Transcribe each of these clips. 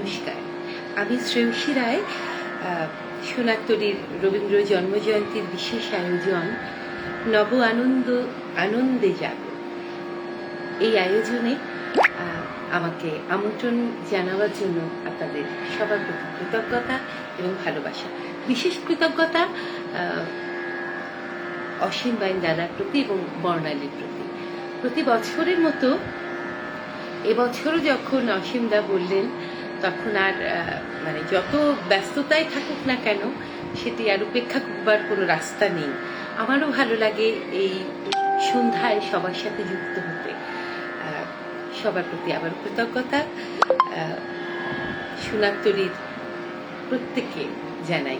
নমস্কার, আমি শ্রেয়সী রায়। সোনারতরীর রবীন্দ্র জন্মজয়ন্তীর বিশেষ আয়োজন নব আনন্দে যাব, এই আয়োজনে আমাকে আমন্ত্রণ জানাবার জন্য আপনাদের সবার প্রতি কৃতজ্ঞতা এবং ভালোবাসা। বিশেষ কৃতজ্ঞতা অসীম বাইন দাদার প্রতি এবং বর্ণালীর প্রতি। প্রতি বছরের মতো এবছরও যখন অসীম দা বললেন, তখন আর মানে যত ব্যস্ততায় থাকুক না কেন সেটি আর উপেক্ষা করবার কোনো রাস্তা নেই। আমারও ভালো লাগে এই সন্ধ্যায় সবার সাথে যুক্ত হতে। সবার প্রতি আবার কৃতজ্ঞতা। সোনারতরীর প্রত্যেককে জানাই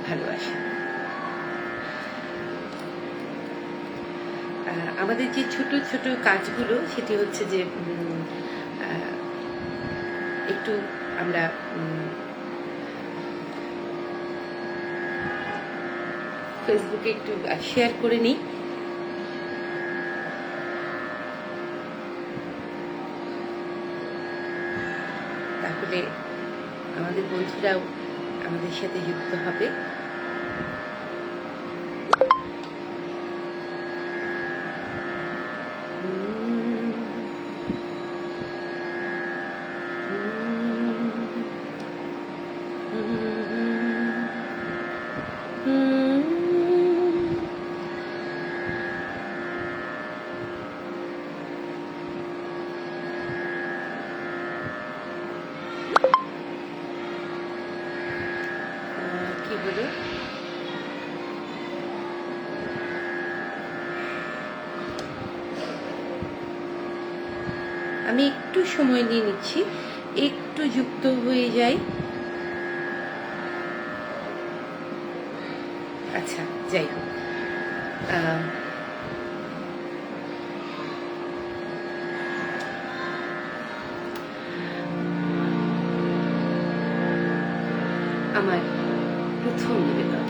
ভালোবাসা। আমাদের যে ছোট ছোট কাজগুলো, সেটি হচ্ছে যে একটু আমরা ফেসবুকে একটু শেয়ার করে নিই। তাহলে আমাদের বন্ধুরাও আমাদের সাথে যুক্ত হবে। কি বলে আমি একটু সময় নিয়ে নিচ্ছি, একটু যুক্ত হয়ে যাই। আচ্ছা, যাই হোক, আমার প্রথম নিবেদন।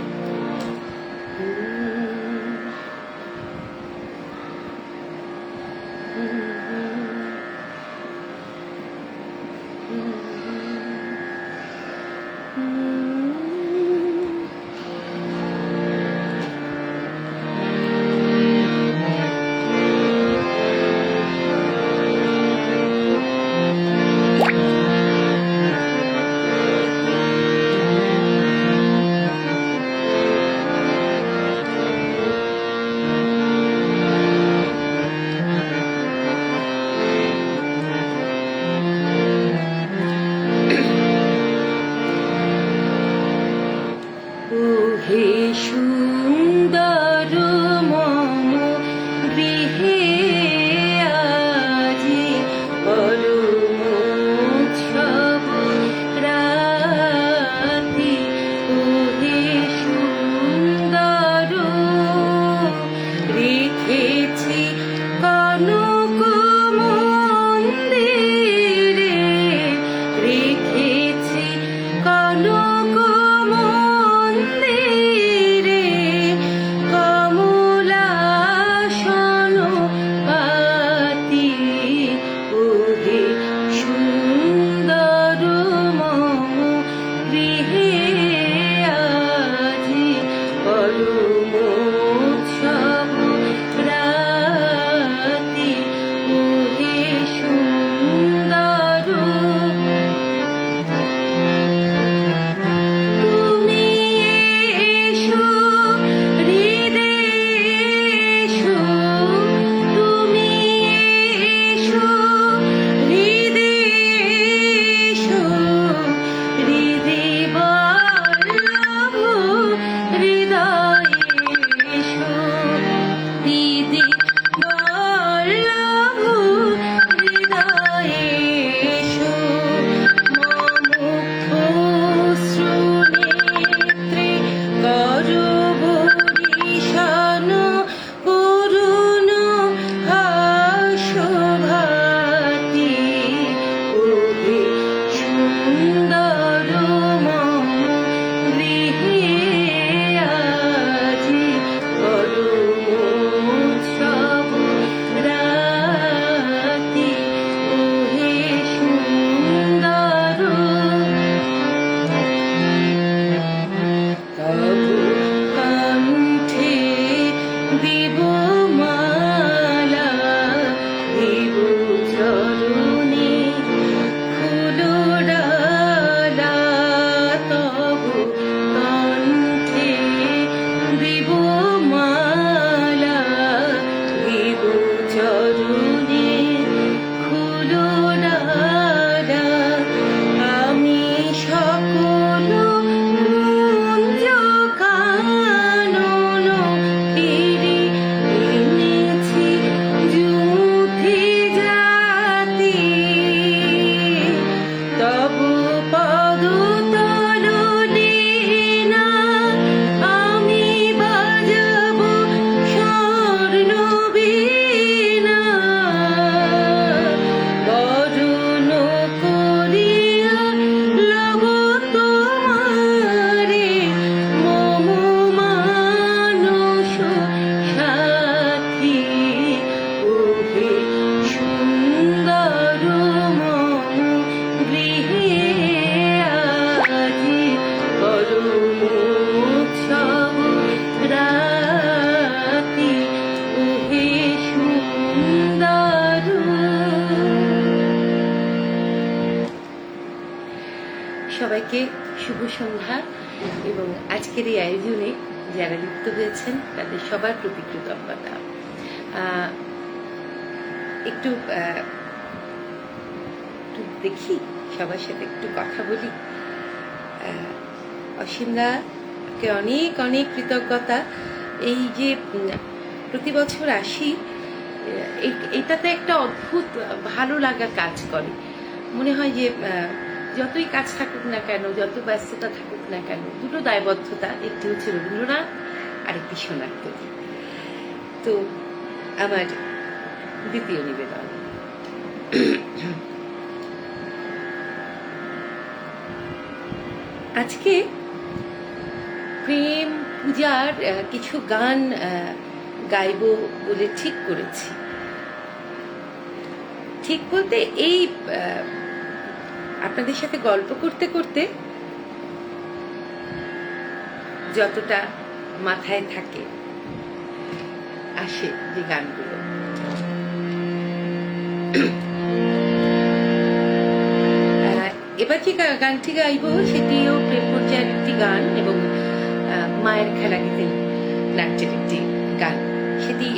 সবাইকে শুভ সন্ধ্যা এবং আজকের এই আয়োজনে যারা লিপ্ত হয়েছেন তাদের সবার প্রতি কৃতজ্ঞতা। একটু দেখি সবার সাথে একটু কথা বলি। অসীমদাকে অনেক অনেক কৃতজ্ঞতা। এই যে প্রতি বছর আসি, এটাতে একটা অদ্ভুত ভালো লাগা কাজ করে। মনে হয় যে যতই কাজ থাকুক না কেন, যত ব্যস্ততা থাকুক না কেন, দুটো দায়বদ্ধতা, একটি হচ্ছে রবীন্দ্রনাথ আর একটি সোনার তরী। তো আমার দ্বিতীয় নিবেদন। আজকে প্রেম পূজার কিছু গান গাইব বলে ঠিক করেছি। ঠিক বলতে এই আপনাদের সাথে গল্প করতে করতে যতটা মাথায় থাকে আসে যে গানগুলো। এবার যে গানটি গাইব সেটিও প্রেম পর্যায়ের একটি গান এবং মায়ের খেলা গীতে নাট্যের একটি গান, সেটি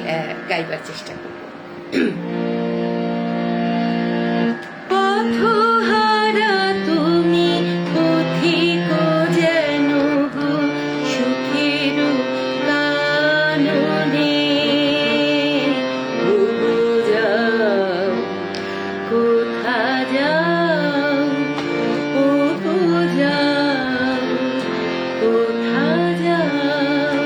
গাইবার চেষ্টা করব। পথহারা তুমি পথিক যেন গো সুখের কাননে, যাও কোথা যাও, যাও কোথা যাও।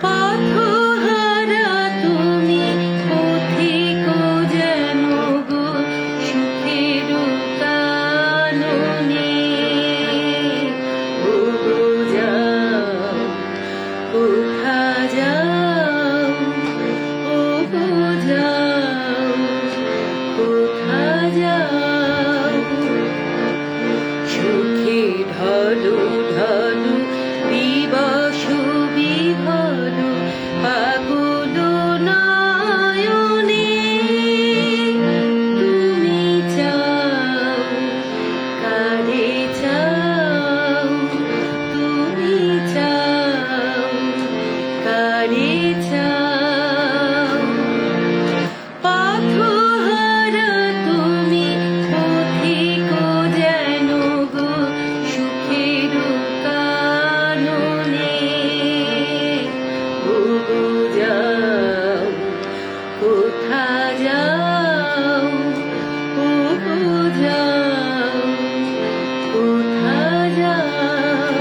পথহারা তুমি পথিক যেন গো সুখের কাননে, যাও কোথা যাও, যাও কোথা যাও। সুখে ঢলু ঢলু দিবস বিহল পাগল নয়নে, তুমি চাও কারে চাও, তুমি চাও কারে চাও। পথহারা তুমি পথিক যেন গো সুখের কাননে, যাও কোথা যাও, যাও কোথা যাও।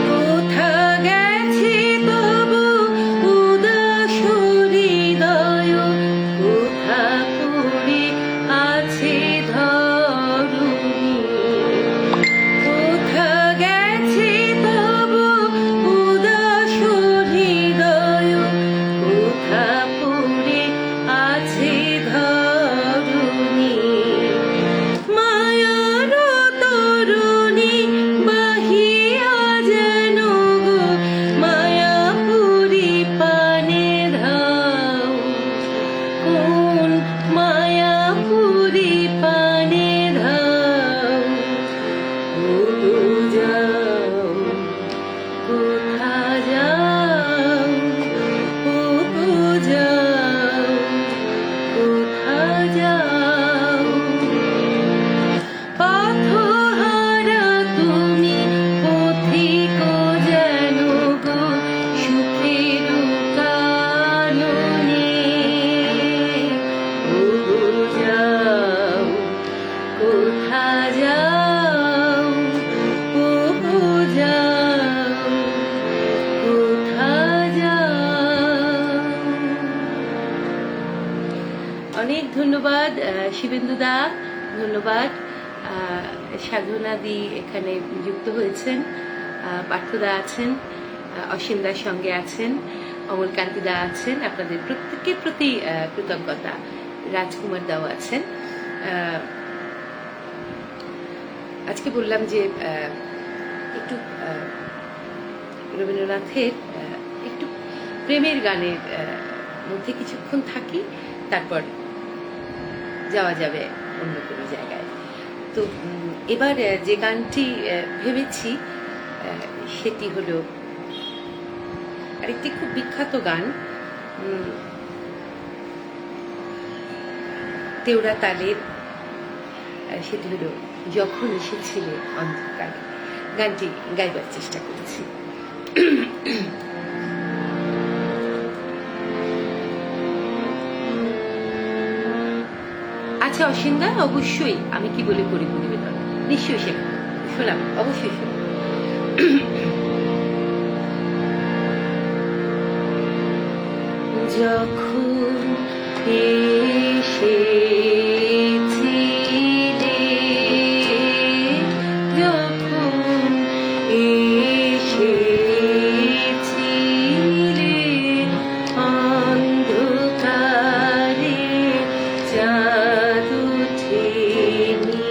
কোথা গেছে তবু উদাস হৃদয়, কোথা পড়ে আছে ধরণী। কোথা গেছে তবু উদাস হৃদয়, কোথা পড়ে আছে ধরণী। মায়ার তরুণী বাহিয়া যেন গো মায়াপুরী পানে ধাও, কোন মায়াপুরী পানে ধাও। যাও কোথা যাও, যাও কোথা যাও। পথহারা তুমি পথিক যেন গো সুখের কাননে, যাও কোথা যাও, যাও কোথা যাও। অনেক ধন্যবাদ শিবেন্দুদা, ধন্যবাদ। সাধনাদি এখানে যুক্ত হয়েছেন, পার্থদা আছেন, অসীমদার সঙ্গে আছেন, অমলকান্তিদা আছেন, আপনাদের প্রত্যেকের প্রতি কৃতজ্ঞতা। রাজকুমার দাও আছেন। আজকে বললাম যে একটু রবীন্দ্রনাথের একটু প্রেমের গানের মধ্যে কিছুক্ষণ থাকি, তারপর যাওয়া যাবে অন্য কোনো জায়গায়। তো এবার যে গানটি ভেবেছি সেটি হলো আরেকটি খুব বিখ্যাত গান, তেওড়া তালের, সেটি হলো যখন এসেছিলে অন্ধকারে। গানটি গাইবার চেষ্টা করেছি। আচ্ছা অসীন্দা, অবশ্যই আমি কি বলে করি নিবেদন, নিশ্চয়ই সে শোনাম, অবশ্যই শোনাম। যখন এসেছিলে, যখন এসেছিলে অন্ধকারে, চাঁদ ওঠেনি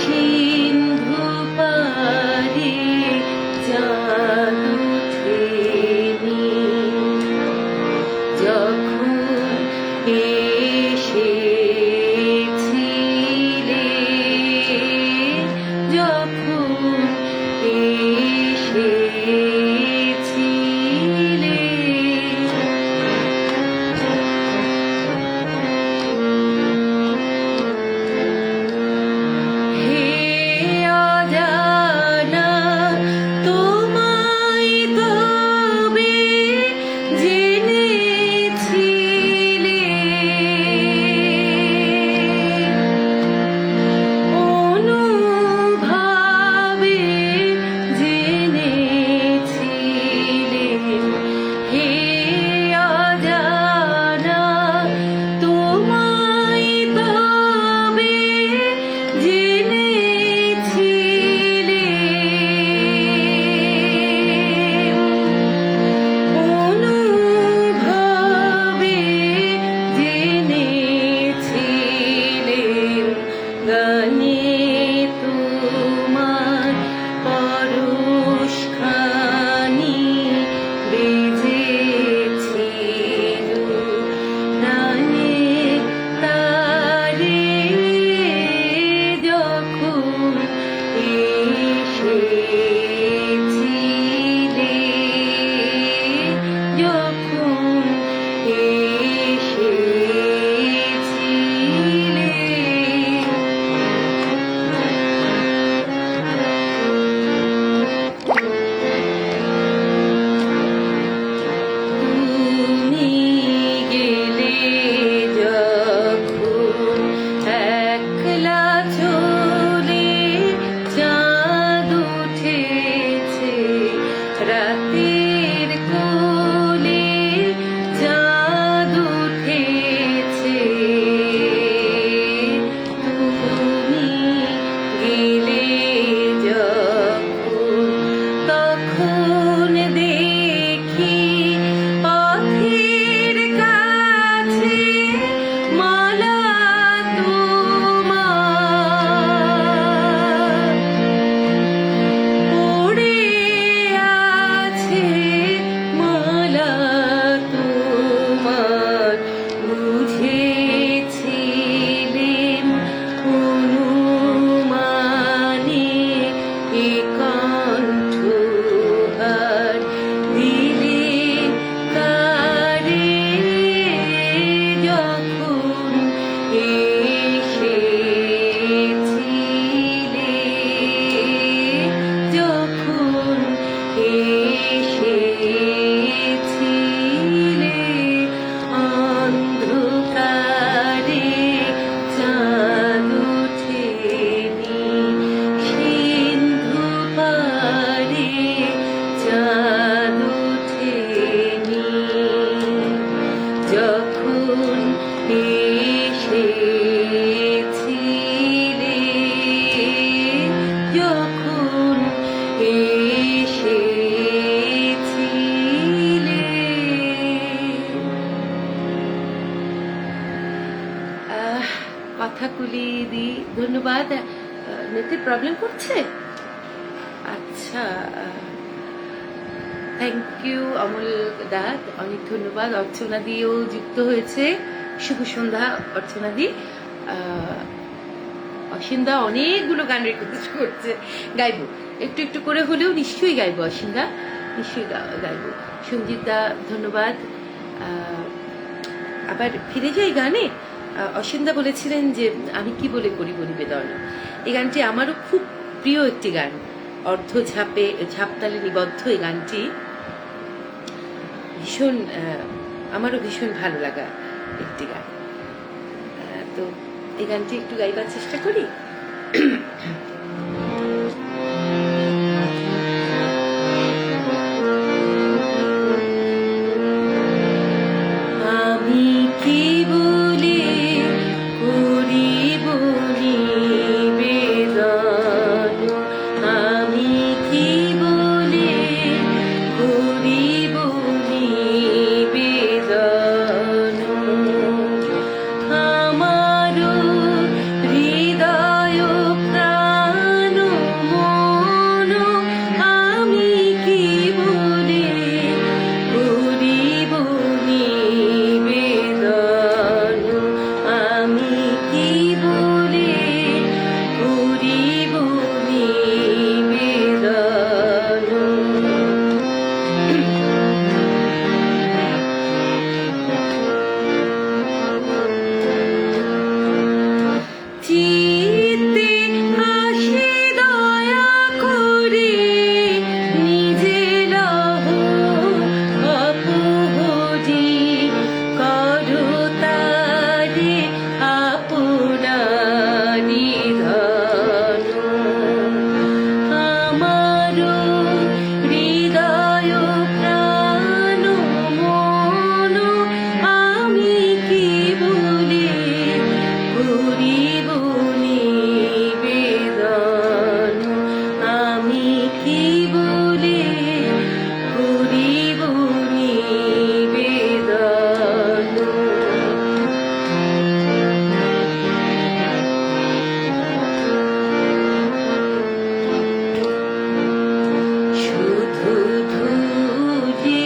সিন্ধু পারে, চাঁদ ওঠেনি, যখন এসেছিলে, যখন এসেছিলে, হে অজানা তোমায় তবে জেনেছিলে, অনুভাবে জেনেছিলে, হে অজানা তোমায় তবে জেনেছিলে, অনুভাবে জেনেছিলে, গানে তোমার পরশখানি বেজেছিল, গানে তারে, যখন এসেছিলে, যখন এসেছিলে, তুমি গেলে যখন একলা চলে, চাঁদ উঠেছে রাতের কোলে, চাঁদ উঠেছে, তুমি গেলে যখন, তখন দেখি পথের কাছে মালা তোমার পড়ে আছে, মালা তোমার, বুঝেছিলেন অনুমানে এ কণ্ঠহার দিলে কারে, যখন এসেছিলে, যখন এসেছিলে অন্ধকারে, চাঁদ ওঠেনি সিন্ধু পারে, চাঁদ ওঠেনি, যখন এসেছিলে, যখন এসেছিলে। কথাগুলি দি, ধন্যবাদ। নেটের প্রবলেম করছে, আচ্ছা, থ্যাংক ইউ অমল দা, অনেক ধন্যবাদ। অর্চনা দিও যুক্ত হয়েছে, শুভ সন্ধ্যা অর্চনা দি। অসীমদা অনেকগুলো গান রিকোয়েস্ট করছে, গাইবো একটু একটু করে হলেও নিশ্চয়ই গাইবো অসীমদা, নিশ্চয়ই গাইবো। সঞ্জিত দা ধন্যবাদ। আবার ফিরে যাই গানে। অসীমদা বলেছিলেন যে আমি কি বলে করিব নিবেদন, এই গানটি আমারও খুব প্রিয় একটি গান, অর্ধ ঝাপতালে নিবদ্ধ এই গানটি ভীষণ আমারও ভীষণ ভালো লাগা একটি গান। তো এই গানটি একটু গাইবার চেষ্টা করি। আমি কি বলে করিব নিবেদন, আমি কি বলে করিব নিবেদন, আমার হৃদয় প্রাণ মন আমি কি বলে করিব নিবেদন, আমি কি বলে করিব নিবেদন। চিত্তে আসে দয়া করে নিজে লহ অপহরি, করো তারে আপনা নিধন, আমার হৃদয় প্রাণ মন আমি কি বলে করিব নিবেদন, আমি কি বলে করিব নিবেদন। শুধু ধুলি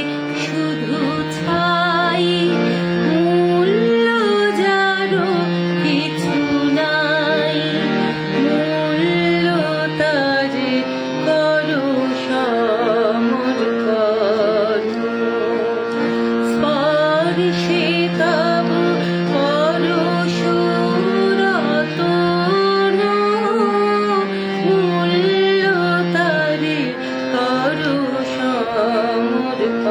শুধু ছাই, মূল্য যারো কিছু নাই, মূল্য তারে করো সমর্পণ, স্পর্শে তব পরশুরতন, মূল্য তারে করো সমর্পণ,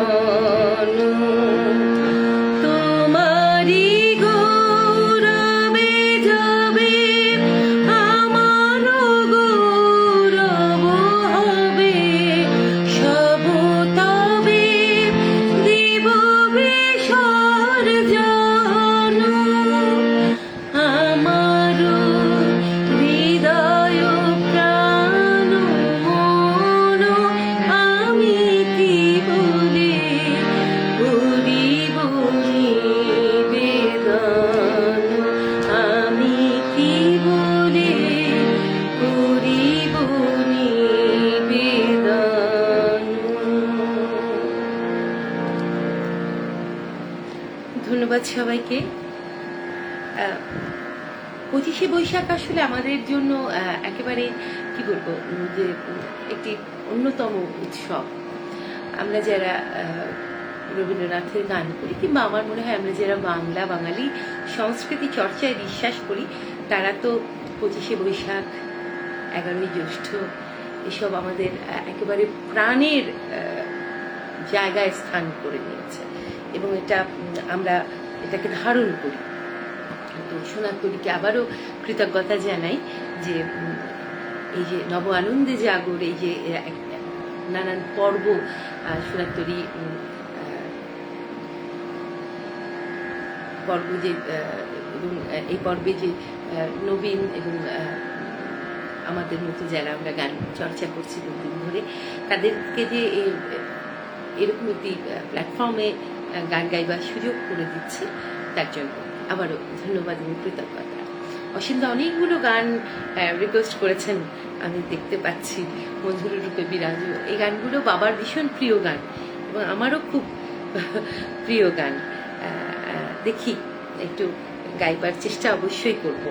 তোমারি গৌরবে যাবে আমার গৌরব হবে, সব তবে দিব বিসর্জন, আমার হৃদয় প্রাণ মন আমি কি বলে করিব নিবেদন, আমি কি বলে করিব নিবেদন। ধন্যবাদ সবাইকে। 25শে বৈশাখ আসলে আমাদের জন্য একেবারে কি বলবো যে একটি অন্যতম উৎসব। আমরা যারা রবীন্দ্রনাথের গান করি, কিংবা আমার মনে হয় আমরা যারা বাংলা বাঙালি সংস্কৃতি চর্চায় বিশ্বাস করি, তারা তো 25শে বৈশাখ, 11ই জ্যৈষ্ঠ এসব আমাদের একেবারে প্রাণের জায়গায় স্থান করে নিয়েছে, এবং এটা আমরা এটাকে ধারণ করি। তো সোনারতরীকে আবারও কৃতজ্ঞতা জানাই যে এই যে নব আনন্দে জাগর, এই যে নানান পর্ব সোনারতরী পর্ব যে, এবং এই পর্বে যে নবীন এবং আমাদের মতো যারা আমরা গান চর্চা করছি বহুদিন ধরে, তাদেরকে যে এরকম একটি প্ল্যাটফর্মে গান গাইবার সুযোগ করে দিচ্ছে, তার জন্য আবারও ধন্যবাদ এবং কৃতজ্ঞতা। অসীমদা অনেকগুলো গান রিকোয়েস্ট করেছেন, আমি দেখতে পাচ্ছি। মধুর রূপে বিরাজ, এই গানগুলো বাবার ভীষণ প্রিয় গান এবং আমারও খুব প্রিয় গান। দেখি একটু গাইবার চেষ্টা অবশ্যই করব।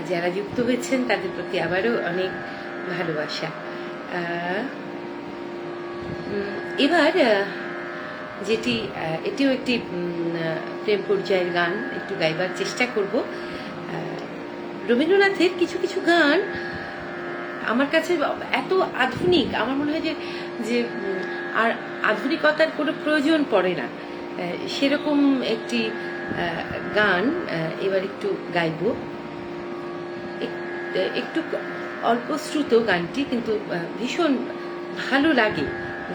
যারা যুক্ত হয়েছেন তাদের প্রতি আবারও অনেক ভালোবাসা। এবার যেটি এটিও একটি প্রেম পর্যায়ের গান, একটু গাইবার চেষ্টা করব। রবীন্দ্রনাথের কিছু কিছু গান আমার কাছে এত আধুনিক, আমার মনে হয় যে আর আধুনিকতার কোনো প্রয়োজন পড়ে না, সেরকম একটি গান এবার একটু গাইব। একটু অল্প শ্রুত গানটি, কিন্তু ভীষণ ভালো লাগে,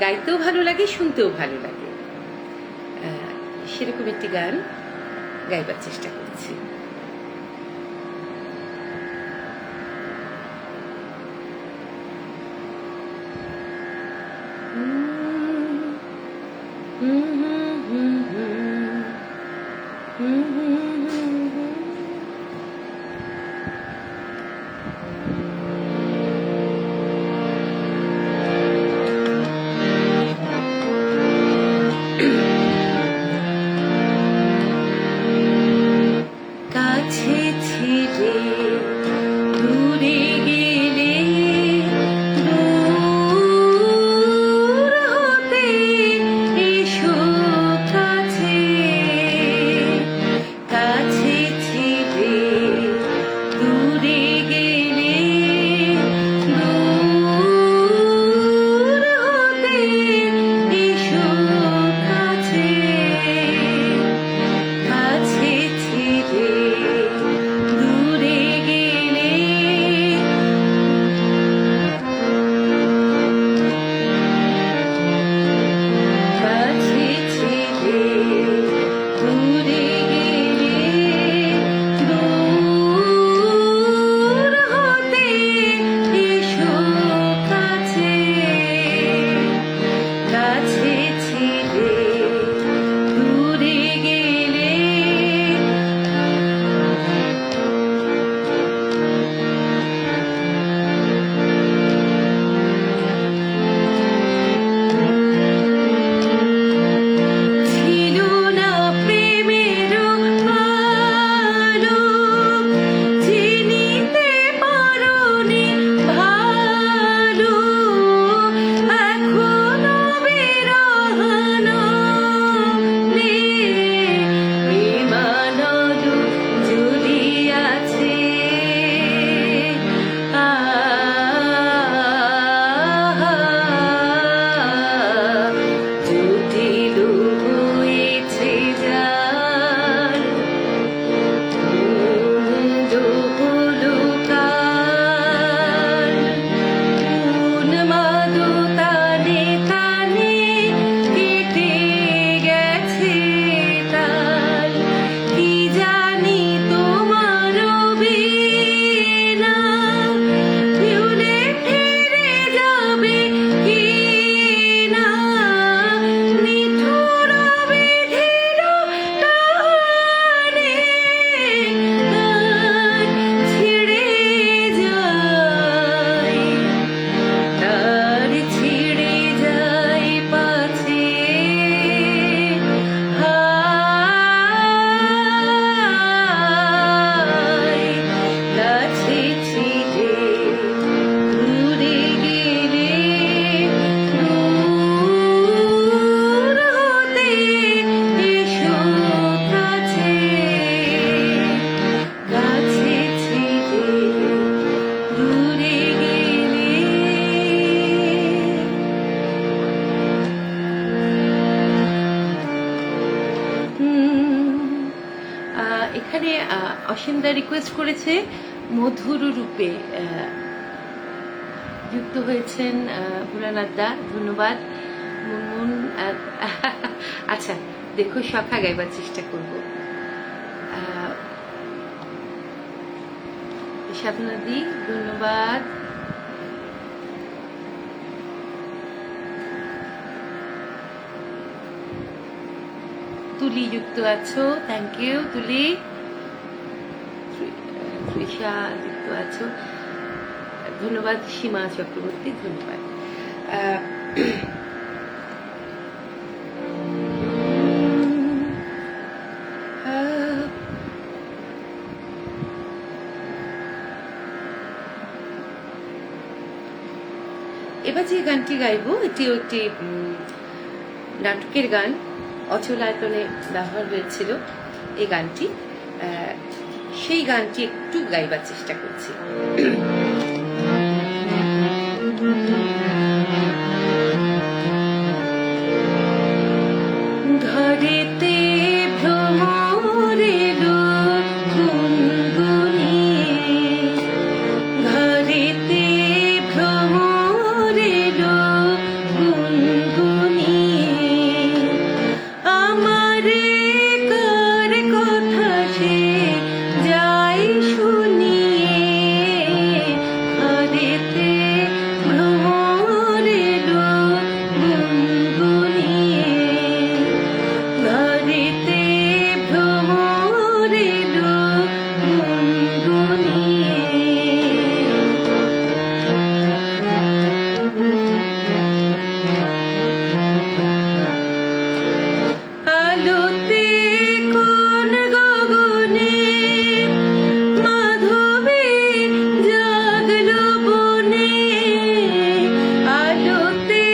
গাইতেও ভালো লাগে, শুনতেও ভালো লাগে। সেরকম একটি গান গাইবার চেষ্টা করছি। কাছে ছিলে দূরে গেলে দূর হতে এসো কাছে, কাছে ছিলে দূরে গেলে দূর হতে এসো কাছে, কাছে ছিলে দূরে গেলে কাছে ছিলে দূরে গেলে দূর হতে এসো কাছে, কাছে ছিলে দূরে গেলে ছিল না প্রেমের আলো, চিনিতে পারোনি ভালো, এখনো বিরহ নামলে প্রেমানল ঝুলিয়াছে, জটিল হয়েছে যার উন্মাদো তানে তানে কেটে গেছে তার, কি জানি তোমার বিনা ভুলে ফিরে যাবে কি না, নিঠুর বিধির টানে তার ছিঁড়ে যায়, তার ছিঁড়ে যায় পাছে হায়, কাছে ছিলে দূরে গেলে দূর হতে এসো কাছে, কাছে ছিলে দূরে গেলে। এখানে অসীমদা রিকোয়েস্ট করেছে মধুর রূপে, যুক্ত হয়েছেন ভোলানাথ দা, ধন্যবাদ। মুনমুন আচ্ছা দেখো, সখা গাইবার চেষ্টা করব। সাধনাদি ধন্যবাদ। তুলি যুক্ত আছো, থ্যাংক ইউ তুলি। তৃষা যুক্ত আছো, ধন্যবাদ। সীমা চক্রবর্তী ধন্যবাদ। এবার যে গানটি গাইব এটিও একটি নাটকের গান, অচলায়তনে ব্যবহার হয়েছিল এই গানটি। সেই গানটি একটু গাইবার চেষ্টা করছি। ঘরেতে ভ্রমরের গুনগুনিয়ে, ঘরেতে ভ্রমরের গুনগুনিয়ে, আমারে কার কথা সে যাই শুনিয়ে, ঘরেতে ভ্রমরের গুনগুনিয়ে, ঘরেতে ভ্রমরের গুনগুনিয়ে। আলোতে কোন গগনে মাধবীর জাগলো বনে, আলোতে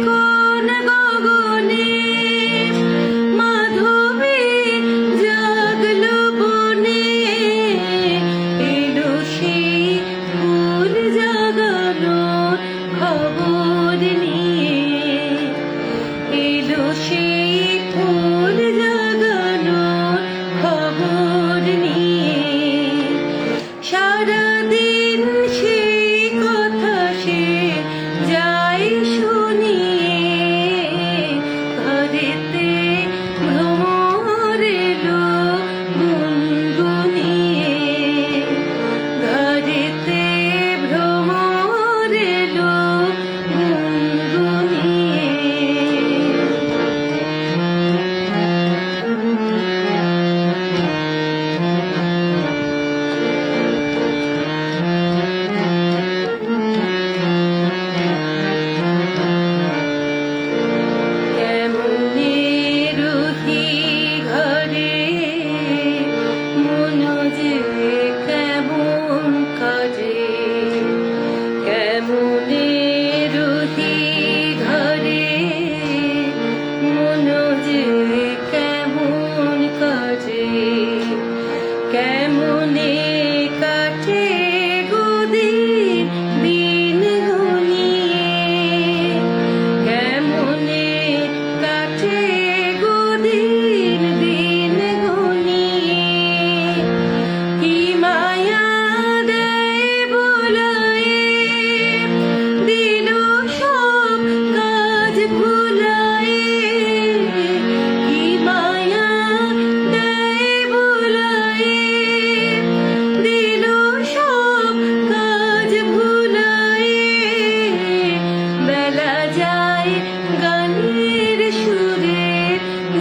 কোন গগনে মাধবীর জাগলো বনে, এলো সেই ফুল জাগানোর খবর নিয়ে, এলো সেই ফুল জাগানোর খবর নিয়ে, সারাদিন সেই কথা সে যাই শুনিয়ে, ঘরেতে ভ্রমরের গুনগুনিয়ে, ঘরেতে ভ্রমরের গুনগুনিয়ে। কেমনে রুহি ঘরে মন যে কেমন কাজে, কেমনে রুহি ঘরে মন যে কেমন কাজে, কেমনে কাটে গদিন দিন গুনিয়ে, কেমনে কাটে গদিন দিন গুনিয়ে, কি মায়া দেয় বোলায়ে দিল সব কাজ ভুলায়ে, কি মায়া দেয় বোলায়ে দিল সব কাজ ভুলায়ে, বেলা যায় গানের সুরে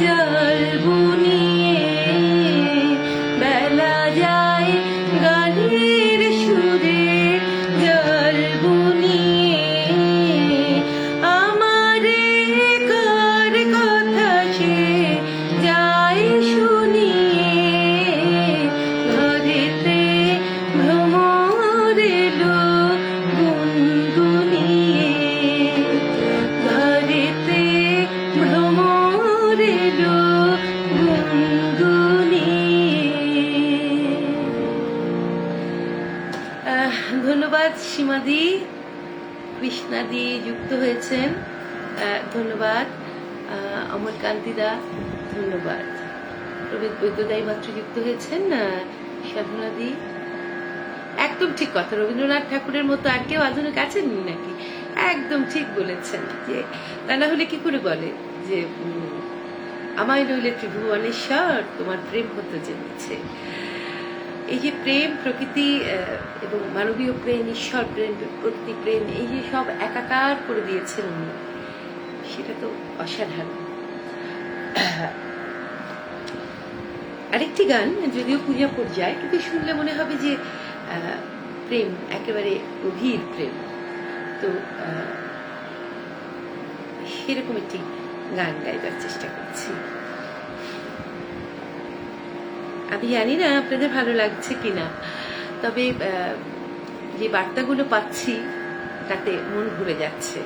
জাল বুনিয়ে, বেলা যায় গানের সুরে জাল বুনিয়ে, আমারে কার কথা সে যাই শুনিয়ে, ঘরেতে ভ্রমরের গুনগুনিয়ে, ঘরেতে ভ্রমরের গুনগুনিয়ে। ধন্যবাদ সীমাদি, কৃষ্ণাদি যুক্ত হয়েছেন, ধন্যবাদ অমরকান্তিদা, ধন্যবাদ প্রবীর বৈদ্যদায়ী মাত্র যুক্ত হয়েছেন, সাধনাদি। একদম ঠিক কথা, রবীন্দ্রনাথ ঠাকুরের মতো আর কেউ আধুনিক আছেন নাকি? একদম ঠিক বলেছেন, যে তা না হলে কি করে বলে যে আমায় নইলে ত্রিভুবনেশ্বর তোমার প্রেম হতে জেনেছে। এই যে প্রেম, প্রকৃতি এবং মানবীয় প্রেম, ঈশ্বর প্রেম, প্রকৃতি প্রেম, এই যে সব একাকার করে দিয়েছেন উনি, সেটা তো অসাধারণ। আরেকটি গান, যদিও পূজা পর্যায়ে, কিন্তু শুনলে মনে হবে যে প্রেম, একেবারে গভীর প্রেম। তো সেরকম একটি গান গাইবার চেষ্টা করছি। আমি জানি না আপনাদের ভালো লাগছে কিনা, তবে যে বার্তাগুলো পাচ্ছি তাতে মন ভরে যাচ্ছে।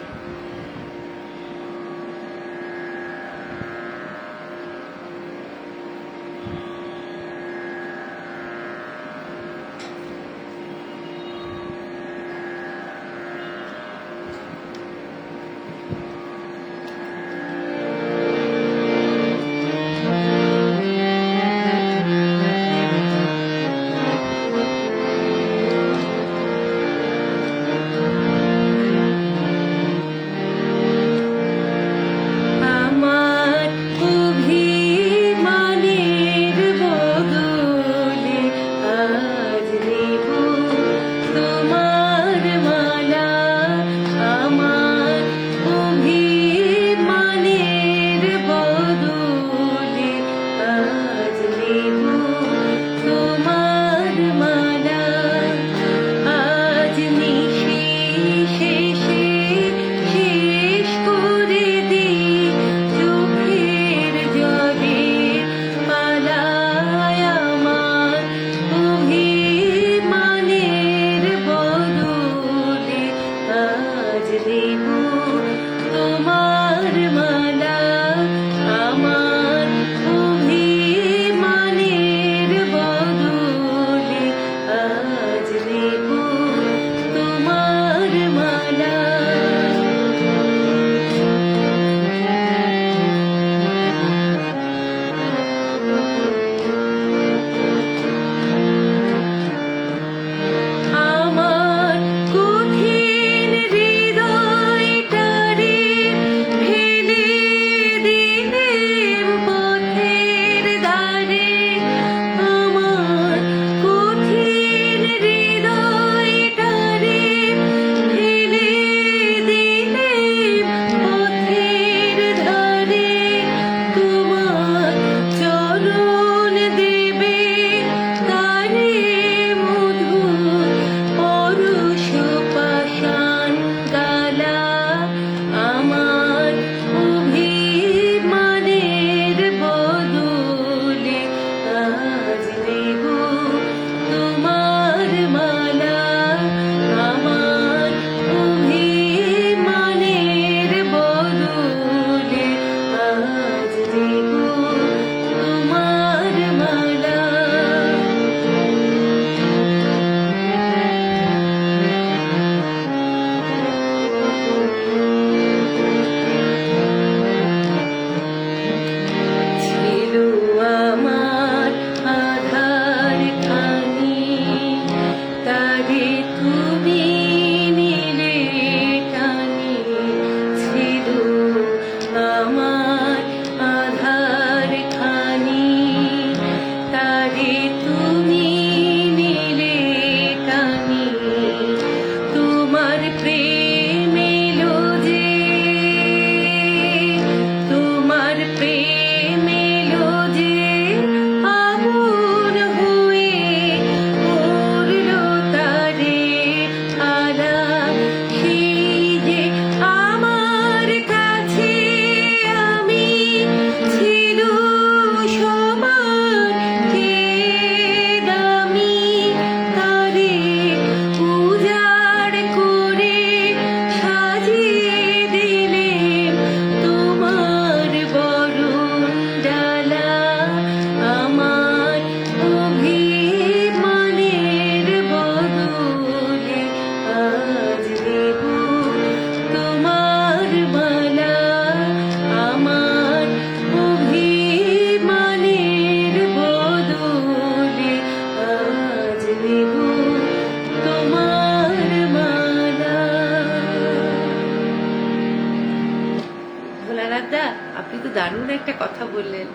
দা, আপনি তো দারুণ একটা কথা বললেন,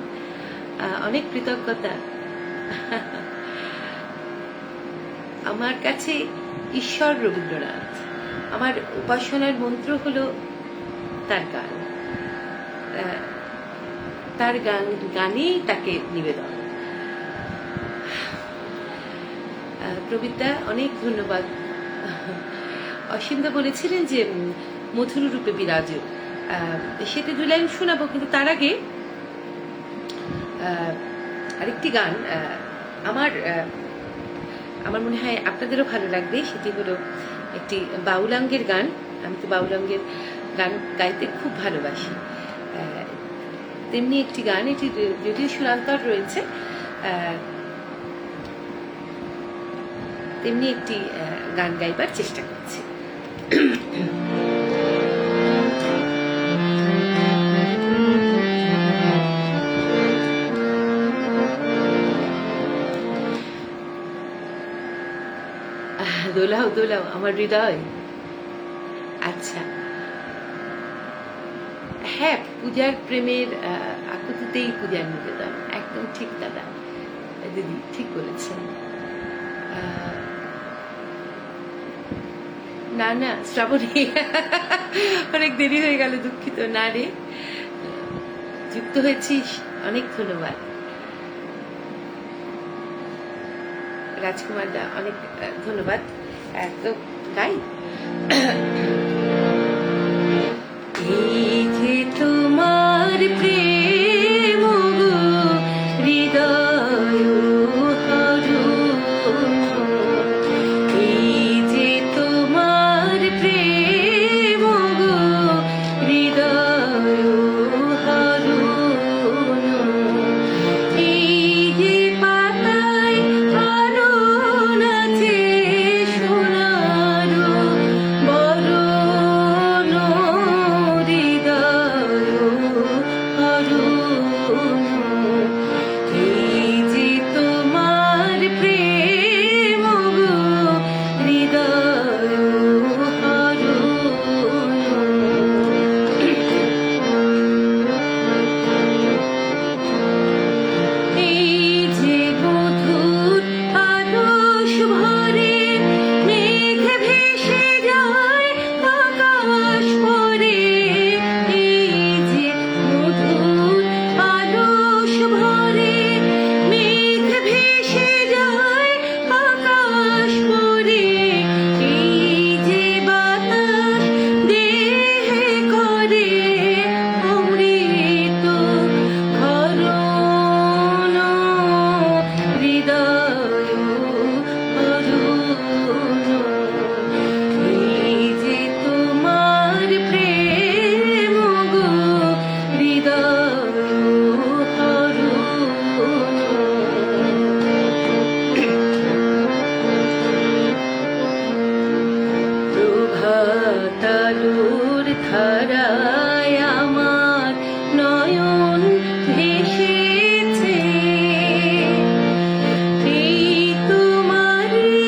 অনেক কৃতজ্ঞতা। আমার কাছে ঈশ্বর রবীন্দ্রনাথ, আমার উপাসনার মন্ত্র হলো তার গান, তার গানেই তাকে নিবেদন। প্রবীরদা অনেক ধন্যবাদ। অসীমদা বলেছিলেন যে মধুর রূপে বিরাজ, সেটা দু লাইন শোনাবো, কিন্তু তার আগে আরেকটি গান আমার আমার মনে হয় আপনাদেরও ভালো লাগবে। সেটি হলো একটি বাউলাঙ্গের গান। আমি তো বাউলাঙ্গের গান গাইতে খুব ভালোবাসি। তেমনি একটি গান, এটি যদিও সুরান্তর রয়েছে, তেমনি একটি গান গাইবার চেষ্টা করছি। দোলাও দোলাও আমার হৃদয়। আচ্ছা, হ্যাঁ, পূজার প্রেমের আকুতিতেই পূজার নিবেদন, একদম ঠিক দাদা, দিদি ঠিক বলেছেন। না না শ্রাবণী, অনেক দেরি হয়ে গেল, দুঃখিত। না রে, যুক্ত হয়েছিস, অনেক ধন্যবাদ। রাজকুমার দা অনেক ধন্যবাদ। তো গাই, এই যে তোমার প্রেম গো হৃদয় হরণ, এই যে তোমার প্রেম গো হৃদয় হরণ, এই যে পাতায় আরণ আছে সোনার বরণ, হৃদয় হরণ, এই যে তোমার প্রেম গো হৃদয় হরণ। এই যে মধুর আদর্শ ভরে মেঘ ভেসে যায় আকাশ পরে, এই যে মধুর আদর্শ ভরে মেঘ ভেসে যায় আকাশ পরে, এই যে বাতাস দেহে করে অমৃত হরণ, হৃদয় হরণ, এই যে তোমার প্রেম গো হৃদয় হরণ। প্রভাতালোর ধারায় আমার নয়ন ভেসেছে, এই তোমারই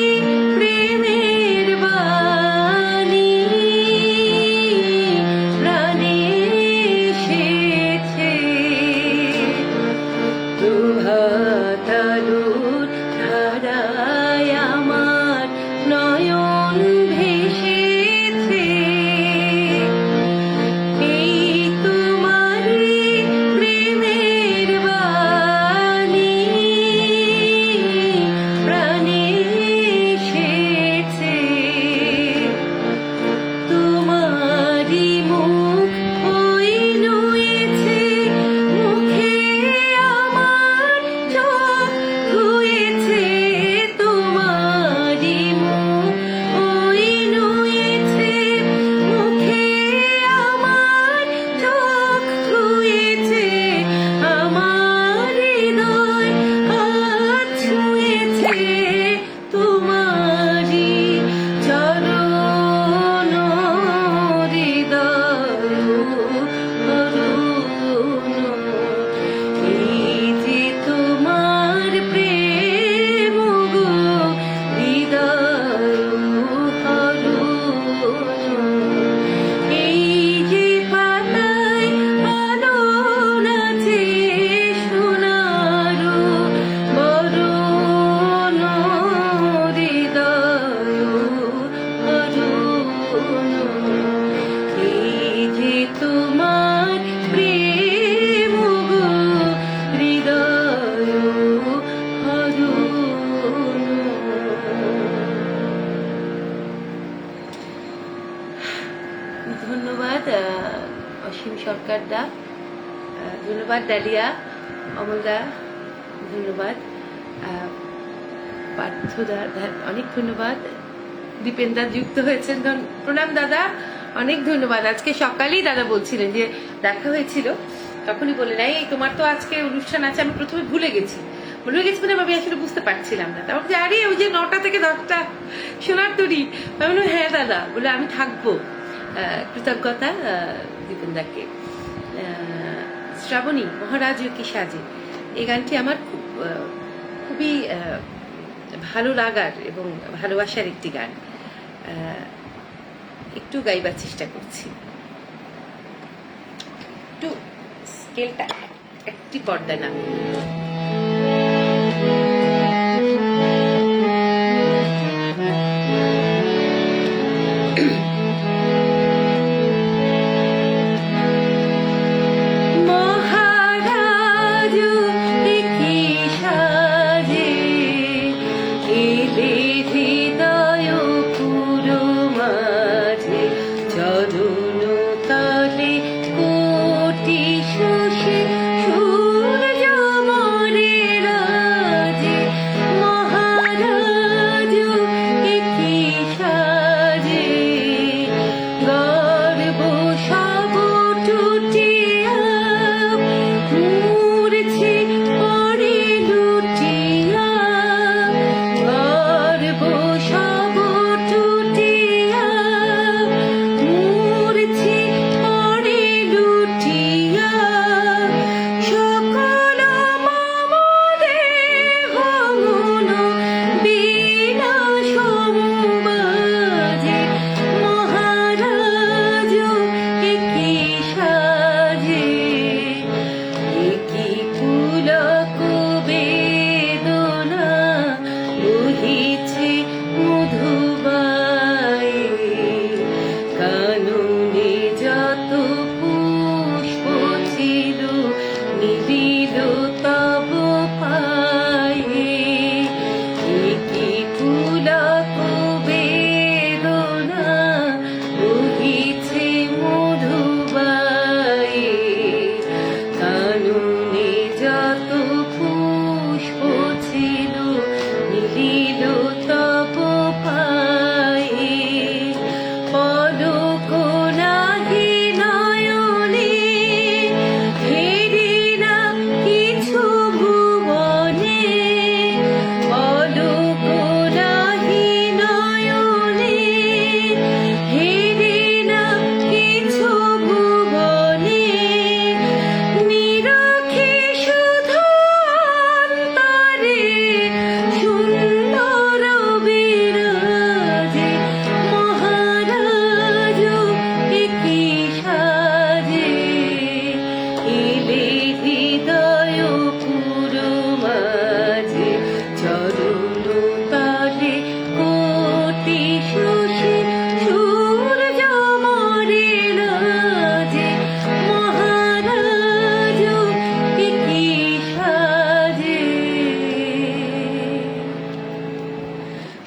প্রেমের বাণী প্রাণে এসেছে। প্রভাতালোর ধারায় আমার নয়ন ভেসেছে, এই তোমারই প্রেমের বাণী প্রাণে এসেছে। তোমারই মুখ ওই নুয়েছে, মুখে আমার চোখ ধুয়েছে, তোমারই মুখ ওই নুয়েছে, মুখে আমার চোখ ধুয়েছে, আমার হৃদয় হাত ছুঁয়েছে তোমারই চরণ, হৃদয় হরণ, এই যে তোমার প্রেম গো হৃদয় হরণ, এই যে পাতায় আলোন আছে সোনার বরণ, হৃদয় হরণ, এই যে তোমার প্রেম গো হৃদয় হরণ। ধন্যবাদ অসীম সরকার দা, ধন্যবাদ ডালিয়া, অমল দা, ধন্যবাদ। পার্থদা অনেক ধন্যবাদ। দীপেনদা যুক্ত হয়েছেন, প্রণাম দাদা, অনেক ধন্যবাদ। আজকে সকালেই দাদা বলছিলেন যে দেখা হয়েছিল, তখনই বললেন এই তোমার তো আজকে অনুষ্ঠান আছে। আমি প্রথমে ভুলে গেছি মানে আমি আসলে বুঝতে পারছিলাম না। তারপর যে আরে ওই যে 9টা থেকে 10টা সোনার তরি, আমি বললাম হ্যাঁ দাদা, বলে আমি থাকবো। কৃতজ্ঞতা দীপেনদাকে। শ্রাবণী, মহারাজ কি সাজে, এই গানটি আমার খুবই ভালো লাগার এবং ভালোবাসার একটি গান। একটু গাইবার চেষ্টা করছি, একটু স্কেলটা একটি পর্দা না।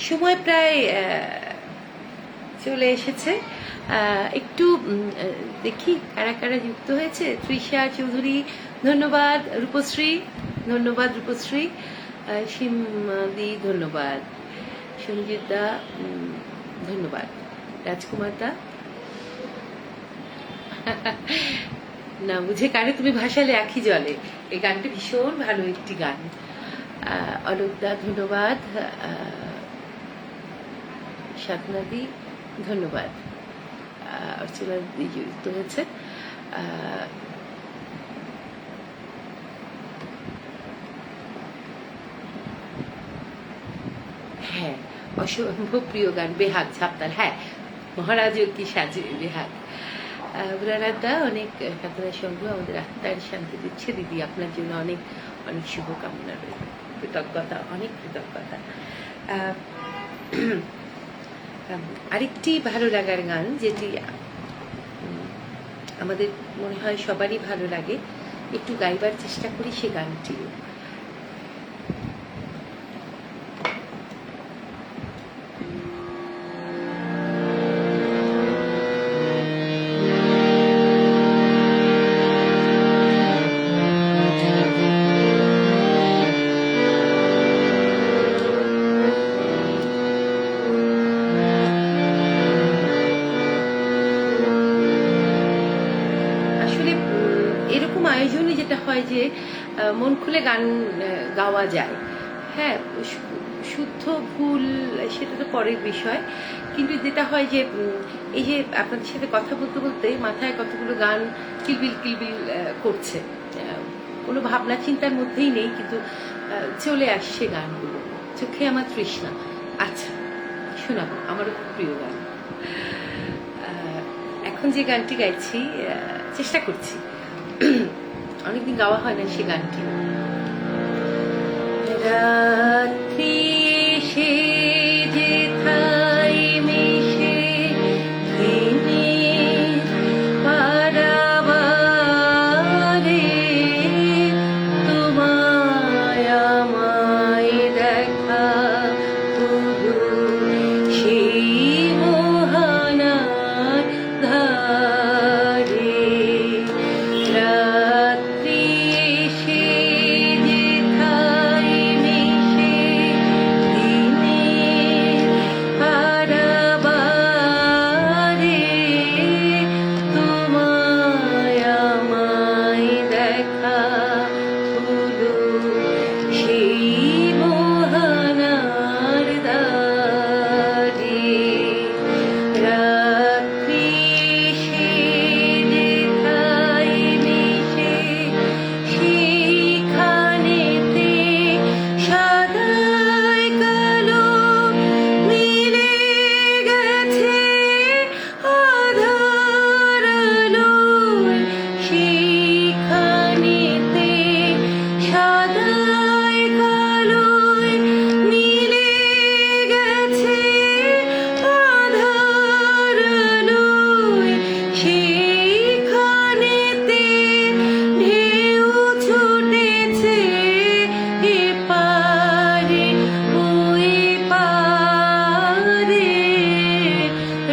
সময় প্রায় চলে এসেছে। একটু দেখি কারা কারা যুক্ত হয়েছে। তৃষা চৌধুরী ধন্যবাদ, রূপশ্রী ধন্যবাদ, রূপশ্রী, সীমাদি ধন্যবাদ, সঞ্জিত দা ধন্যবাদ, রাজকুমার দা না বুঝে কারে তুমি ভাসালে আখি জলে, এই গানটি ভীষণ ভালো একটি গান। অলোক দা ধন্যবাদ, সাধনাদি ধন্যবাদ, অর্চনা দি যুক্ত হয়েছে। হ্যাঁ, অসম্ভব প্রিয় গান বেহাগ ঝাপতাল, হ্যাঁ মহারাজ কি সাজে বেহাগ। বুড়ানাথদা অনেক কাতরা সঙ্গ আমাদের আত্মার শান্তি দিচ্ছে। দিদি আপনার জন্য অনেক অনেক শুভকামনা রইল, কৃতজ্ঞতা, অনেক কৃতজ্ঞতা। আরেকটি ভালো লাগার গান যেটি আমাদের মনে হয় সবারই ভালো লাগে, একটু গাইবার চেষ্টা করি সে গানটিও। জন্যই যেটা হয় যে মন খুলে গান গাওয়া যায়। হ্যাঁ, শুদ্ধ ভুল সেটা তো পরের বিষয়, কিন্তু যেটা হয় যে এই যে আপনাদের সাথে কথা বলতে বলতে মাথায় কতগুলো গান কিলবিল কিলবিল করছে, কোনো ভাবনা চিন্তার মধ্যেই নেই, কিন্তু চলে আসছে গানগুলো। চোখে আমার তৃষ্ণা। আচ্ছা, শোনাবো আমারও খুব প্রিয় গান। এখন যে গানটি গাইছি, চেষ্টা করছি, অনেকদিন গাওয়া হয় না সে গানটি। রাত্রি এসে যেথায় মিশে দিনের পারাবারে, তোমায় আমায় দেখা শুধু সেই মোহনার ধারে। রাত্রি এসে যেথায় মিশে দিনের পারাবারে, তোমায় আমায় দেখা শুধু সেই মোহনার দ্বারে। রাত্রি এসে যেথায় মিশে সেখানেতে সাদায় কালো মিলে গেছে আঁধার আলোয়। সেখানেতে সাদায় কালোয় মিলে গেছে আঁধার আলোয়। সেখানেতে ঢেউ ছুটেছে এপারে ওই পারে।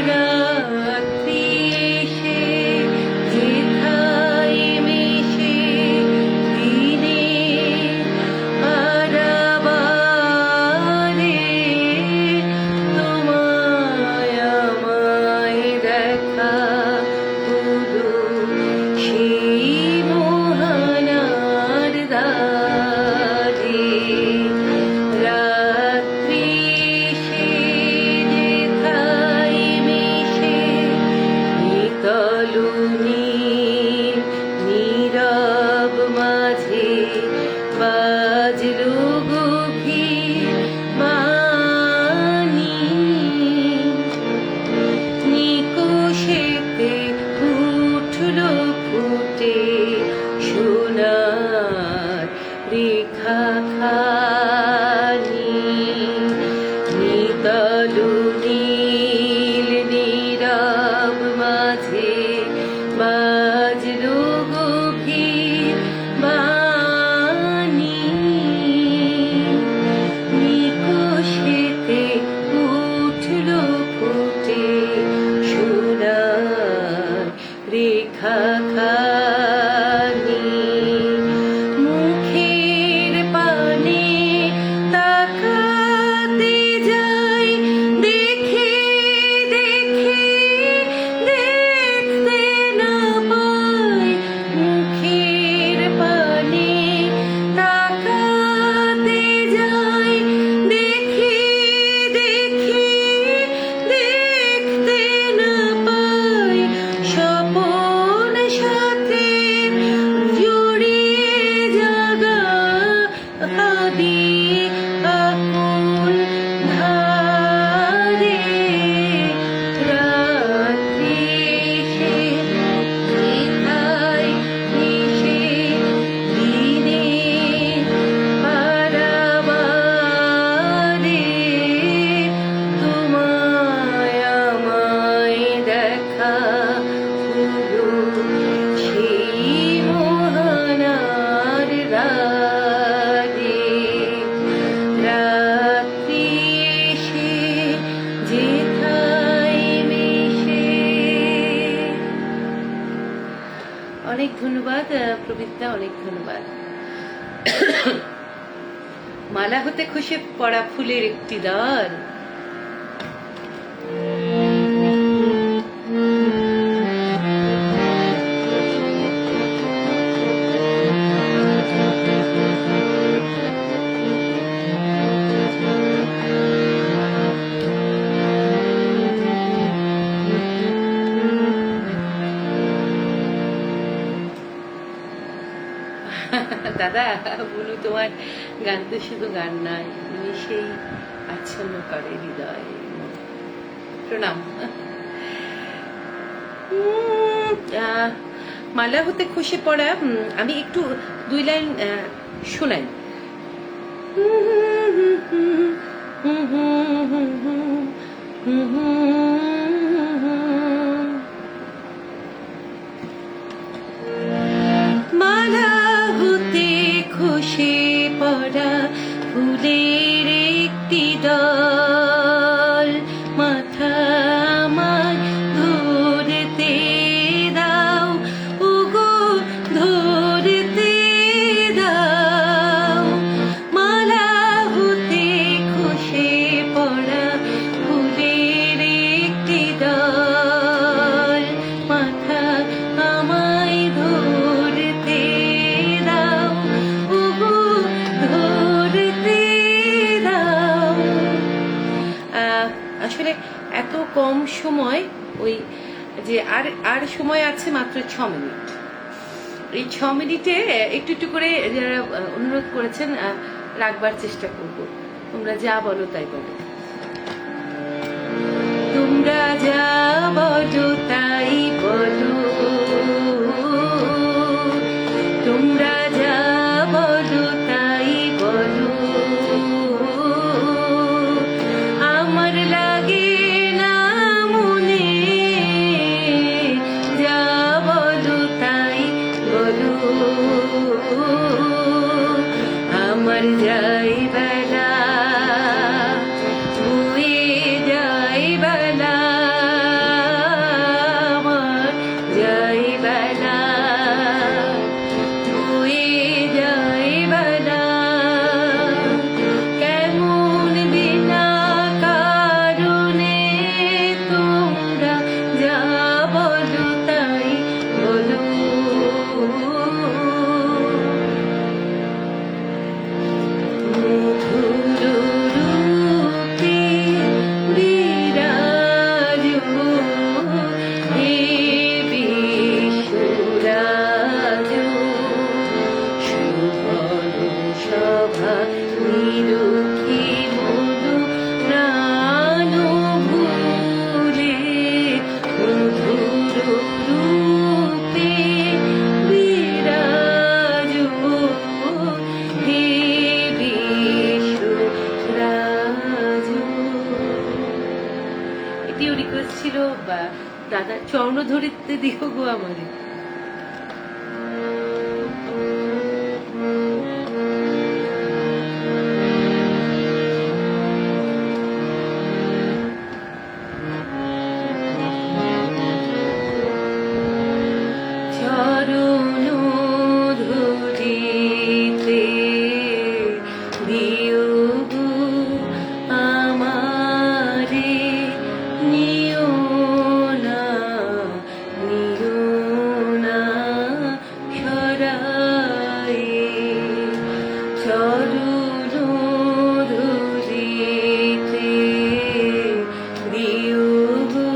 রাত্রি এসে যেথায় মিশে দিনের পারাবারে, তোমায় আমায় দেখা শুধু সেই মোহনার দ্বারে। রাত্রি এসে যেথায় মিশে নিতল নীল নীরব মাঝে বাজলো গভীর বাণী। নিকষেতে উঠলো ফুটে সোনার রেখা খানি। নিতল নীল নীরব মাঝে বাজলো গভীর বাণী। নিকষেতে উঠলো ফুটে সোনার রেখা খানি। মুখের পানে তাকাতে যাই, দেখে দেখে দেখতে না পাই। মুখের পানে তাকাতে যাই, দেখে দেখে দেখতে না পাই। স্বপন সাথে জড়িয়ে জাগা আদি আকুল ধারে। রাত্রি এসে যেথায় মিশে দিনের পারাবারে, তোমায় আমায় দেখা শুধু সেই মোহনার দ্বারে। রাত্রি এসে যেথায় মিশে। অনেক ধন্যবাদ প্রবীরদা, অনেক ধন্যবাদ। মালা হতে খসে পড়া ফুলের একটি দল। দাদা বলু তোমার গান তো শুধু গান নয়, তুমি সেই আচ্ছন্ন করে হৃদয়। প্রণাম। মালা হতে খসে পড়া, আমি একটু 2 লাইন শোনাই। মালা হতে খসে পড়া ফুলের একটি দল, মাথা আমার ধরতে দাও, ওগো ধরতে দাও। মালা হতে খসে পড়া ফুলের একটি দল, মাথা আমায় ধরতে দাও, ওগো ধরতে দাও। আসলে এত কম সময়, ওই যে আর সময় আছে মাত্র 6 মিনিট। এই 6 মিনিটে একটু একটু করে যারা অনুরোধ করেছেন রাখবার চেষ্টা করব। তোমরা যা বলো তাই বলো, তোমরা যা বলো তাই বলো, তোমরা যা বলো তাই বলো, আমার লাগে না মনে, যা বলো তাই বলো, আমার যাই বেলা বয়ে যাই বেলা, আমার যাই বেলা বয়ে যাই বেলা, কেমন বিনা কারণে তোমরা যা বলো তাই বলো, মধুর রূপে বিরাজ হে বিশ্বরাজ, শুভন সভা নিরুখী মধু প্রাণ ভুলে, মধুর রূপে বিরাজ হে বিশ্বরাজ। এটিও রিকোয়েস্ট ছিল, বা দাদা চরণ ধরিতে দিও গো আমারে। চরণ ধরিতে দিও গো আমারে, নিও না সরায়ে, চরণ ধরিতে দিও গো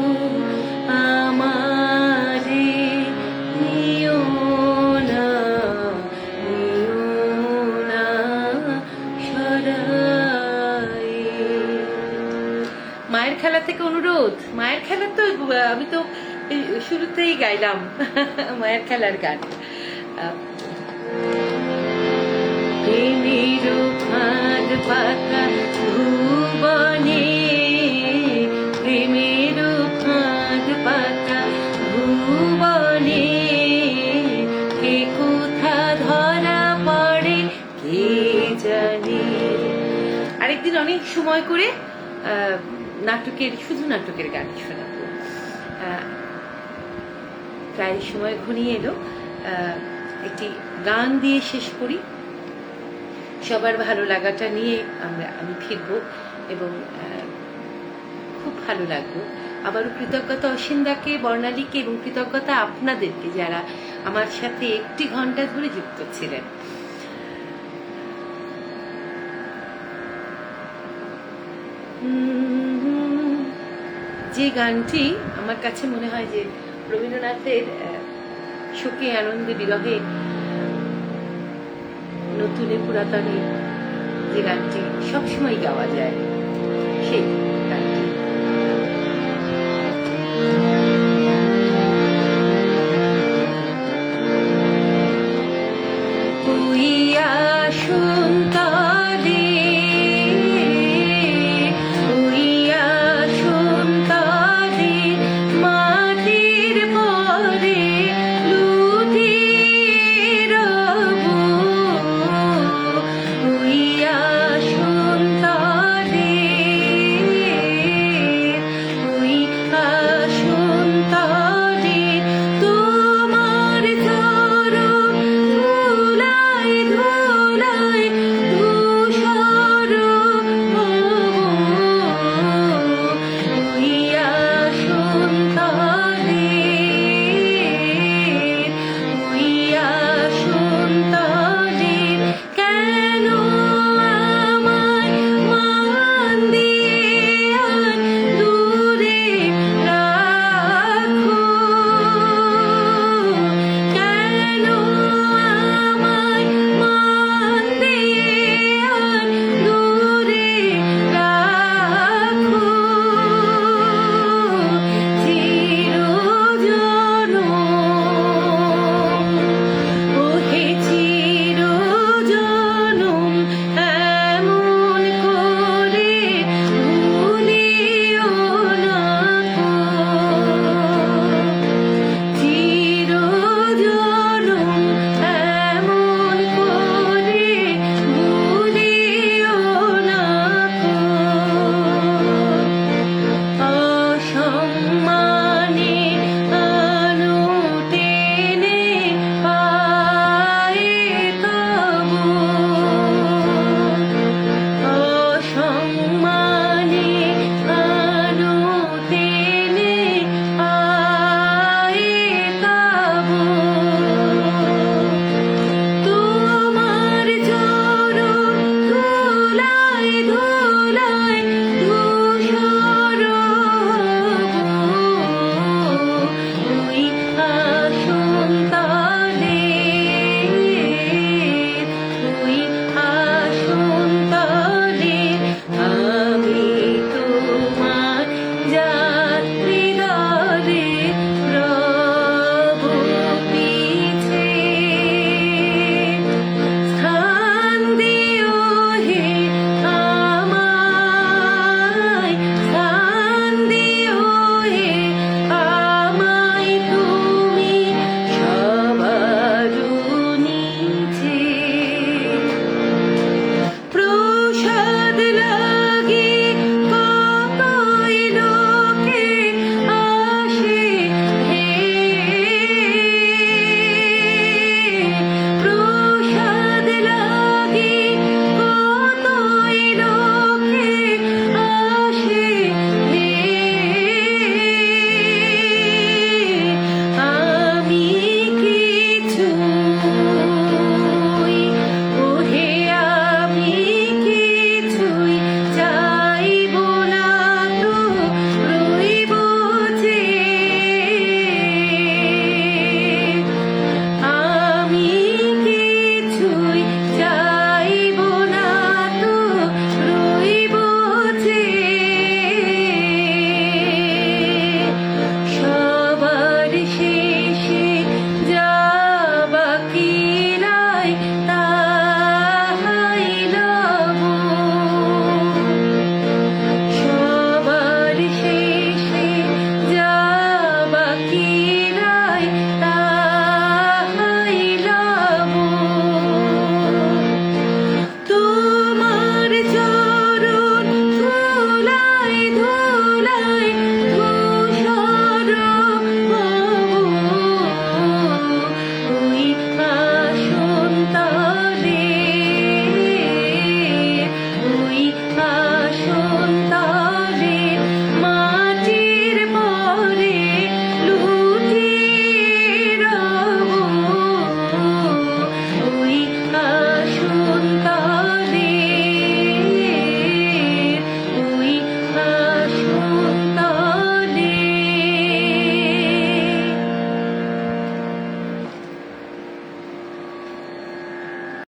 আমারে, নিও না সরায়ে। মায়ের খেলা থেকে অনুরোধ, মায়ের খেলা তো আমি তো শুরুতেই গাইলাম মায়ের খেলার গান। প্রেমের ফাঁদ পাতা ভুবনে, প্রেমের ফাঁদ পাতা ভুবনে, কে কোথা ধরা পড়ে কে জানে। আরেকদিন অনেক সময় করে নাটকের, শুধু নাটকের গান শোনাবো। প্রায় সময় ঘনিয়ে এলো, একটি গান দিয়ে শেষ করি। সবার ভালো লাগাটা নিয়ে আমি ফিরবো এবং খুব ভালো লাগলো। আবারও কৃতজ্ঞতা অসীন্দাকে, বর্ণালীকে, এবং কৃতজ্ঞতা আপনাদেরকে যারা আমার সাথে 1 ঘন্টা ধরে যুক্ত ছিলেন। যে গানটি আমার কাছে মনে হয় যে রবীন্দ্রনাথের শোকে আনন্দে বিরহে নতুনে পুরাতনে যে গানটি সবসময় গাওয়া যায় সেই